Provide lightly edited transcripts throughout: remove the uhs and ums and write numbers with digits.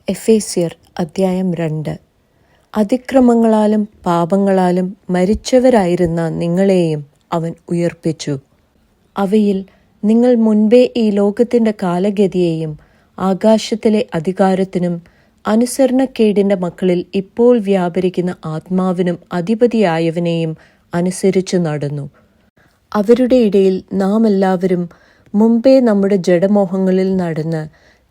എഫേസ്യർ അദ്ധ്യായം 2. അതിക്രമങ്ങളാലും പാപങ്ങളാലും മരിച്ചവരായിരുന്ന നിങ്ങളെയും അവൻ ഉയിർപ്പിച്ചു. അവയിൽ നിങ്ങൾ മുൻപേ ഈ ലോകത്തിൻ്റെ കാലഗതിയെയും ആകാശത്തിലെ അധികാരത്തിനും അനുസരണക്കേടിൻ്റെ മക്കളിൽ ഇപ്പോൾ വ്യാപരിക്കുന്ന ആത്മാവിനും അധിപതിയായവനെയും അനുസരിച്ചു നടന്നു. അവരുടെ ഇടയിൽ നാം എല്ലാവരും മുമ്പേ നമ്മുടെ ജഡമോഹങ്ങളിൽ നടന്ന്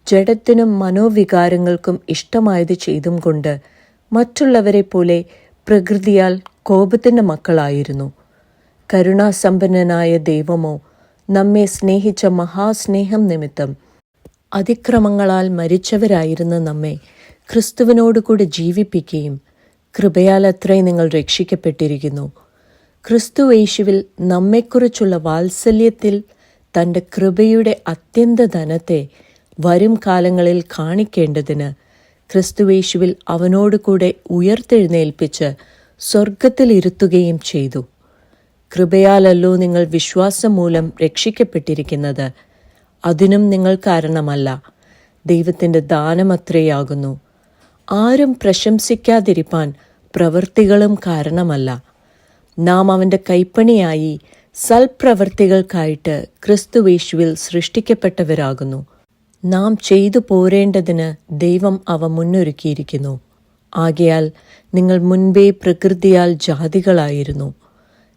ജഡത്തിനും മനോവികാരങ്ങൾക്കും ഇഷ്ടമായത് ചെയ്തും കൊണ്ട് മറ്റുള്ളവരെ പോലെ പ്രകൃതിയാൽ കോപത്തിൻ്റെ മക്കളായിരുന്നു. കരുണാസമ്പന്നനായ ദൈവമോ നമ്മെ സ്നേഹിച്ച മഹാസ്നേഹം നിമിത്തം അതിക്രമങ്ങളാൽ മരിച്ചവരായിരുന്ന നമ്മെ ക്രിസ്തുവിനോടുകൂടി ജീവിപ്പിക്കുകയും കൃപയാൽ അത്രേ നിങ്ങൾ രക്ഷിക്കപ്പെട്ടിരിക്കുന്നു. ക്രിസ്തു യേശുവിൽ നമ്മെക്കുറിച്ചുള്ള വാത്സല്യത്തിൽ തൻ്റെ കൃപയുടെ അത്യന്ത ധനത്തെ വരും കാലങ്ങളിൽ കാണിക്കേണ്ടതിന് ക്രിസ്തുയേശുവിൽ അവനോടുകൂടെ ഉയർത്തെഴുന്നേൽപ്പിച്ച് സ്വർഗത്തിലിരുത്തുകയും ചെയ്തു. കൃപയാലല്ലോ നിങ്ങൾ വിശ്വാസം മൂലം രക്ഷിക്കപ്പെട്ടിരിക്കുന്നത്. അതിനും നിങ്ങൾ കാരണമല്ല, ദൈവത്തിൻ്റെ ദാനമത്രയാകുന്നു. ആരും പ്രശംസിക്കാതിരിപ്പാൻ പ്രവൃത്തികളും കാരണമല്ല. നാം അവൻ്റെ കൈപ്പണിയായി സൽപ്രവൃത്തികൾക്കായിട്ട് ക്രിസ്തുയേശുവിൽ സൃഷ്ടിക്കപ്പെട്ടവരാകുന്നു. നാം ചെയ്തു പോരേണ്ടതിന് ദൈവം അവ മുന്നൊരുക്കിയിരിക്കുന്നു. ആകയാൽ നിങ്ങൾ മുൻപേ പ്രകൃതിയാൽ ജാതികളായിരുന്നു.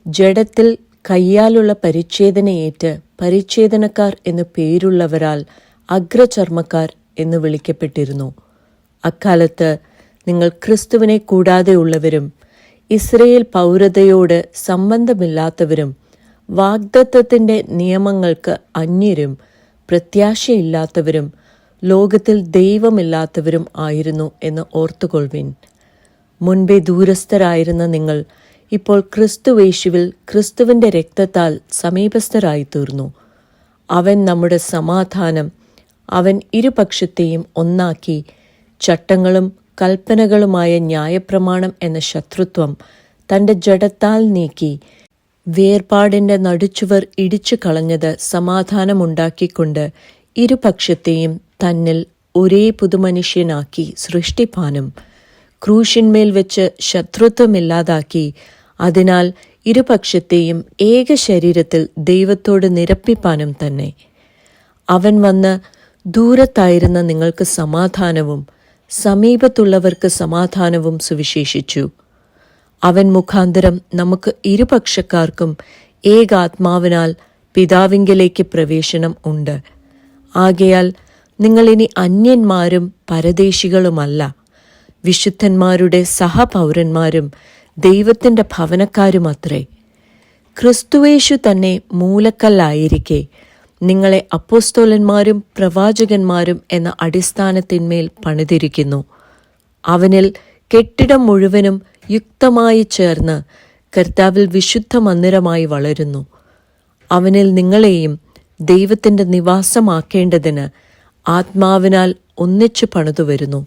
ജഡത്തിൽ കയ്യാലുള്ള പരിച്ഛേദനയേറ്റ് പരിച്ഛേദനക്കാർ എന്നു പേരുള്ളവരാൽ അഗ്രചർമ്മക്കാർ എന്ന് വിളിക്കപ്പെട്ടിരുന്നു. അക്കാലത്ത് നിങ്ങൾ ക്രിസ്തുവിനെ കൂടാതെ ഉള്ളവരും ഇസ്രയേൽ പൗരതയോട് സംബന്ധമില്ലാത്തവരും വാഗ്ദത്തത്തിൻ്റെ നിയമങ്ങൾക്ക് അന്യരും പ്രത്യാശയില്ലാത്തവരും ലോകത്തിൽ ദൈവമില്ലാത്തവരും ആയിരുന്നു എന്ന് ഓർത്തുകൊള്ളുവിൻ. മുൻപേ ദൂരസ്ഥരായിരുന്ന നിങ്ങൾ ഇപ്പോൾ ക്രിസ്തുയേശുവിൽ ക്രിസ്തുവിൻ്റെ രക്തത്താൽ സമീപസ്ഥരായി തീർന്നു. അവൻ നമ്മുടെ സമാധാനം. അവൻ ഇരുപക്ഷത്തെയും ഒന്നാക്കി ചട്ടങ്ങളും കൽപ്പനകളുമായ ന്യായപ്രമാണം എന്ന ശത്രുത്വം തൻ്റെ ജഡത്താൽ നീക്കി വേർപാടിൻ്റെ നടുച്ചുവർ ഇടിച്ചു കളഞ്ഞത് സമാധാനമുണ്ടാക്കിക്കൊണ്ട് ഇരുപക്ഷത്തെയും തന്നിൽ ഒരേ പുതുമനുഷ്യനാക്കി സൃഷ്ടിപ്പാനും ക്രൂശിന്മേൽ വെച്ച് ശത്രുത്വമില്ലാതാക്കി അതിനാൽ ഇരുപക്ഷത്തെയും ഏക ശരീരത്തിൽ ദൈവത്തോട് നിരപ്പിപ്പാനും തന്നെ. അവൻ വന്ന് ദൂരത്തായിരുന്ന നിങ്ങൾക്ക് സമാധാനവും സമീപത്തുള്ളവർക്ക് സമാധാനവും സുവിശേഷിച്ചു. അവൻ മുഖാന്തരം നമുക്ക് ഇരുപക്ഷക്കാർക്കും ഏകാത്മാവിനാൽ പിതാവിങ്കലേക്ക് പ്രവേശനം ഉണ്ട്. ആകയാൽ നിങ്ങളിനി അന്യന്മാരും പരദേശികളുമല്ല, വിശുദ്ധന്മാരുടെ സഹപൗരന്മാരും ദൈവത്തിൻ്റെ ഭവനക്കാരുമത്രേ. ക്രിസ്തുയേശു തന്നെ മൂലക്കല്ലായിരിക്കെ നിങ്ങളെ അപ്പോസ്തോലന്മാരും പ്രവാചകന്മാരും എന്ന അടിസ്ഥാനത്തിന്മേൽ പണിതിരിക്കുന്നു. അവനിൽ കെട്ടിടം മുഴുവനും യുക്തമായി ചേർന്ന് കർത്താവിൽ വിശുദ്ധ മന്ദിരമായി വളരുന്നു. അവനിൽ നിങ്ങളെയും ദൈവത്തിൻ്റെ നിവാസമാക്കേണ്ടതിന് ആത്മാവിനാൽ ഒന്നിച്ചു പണിതു വരുന്നു.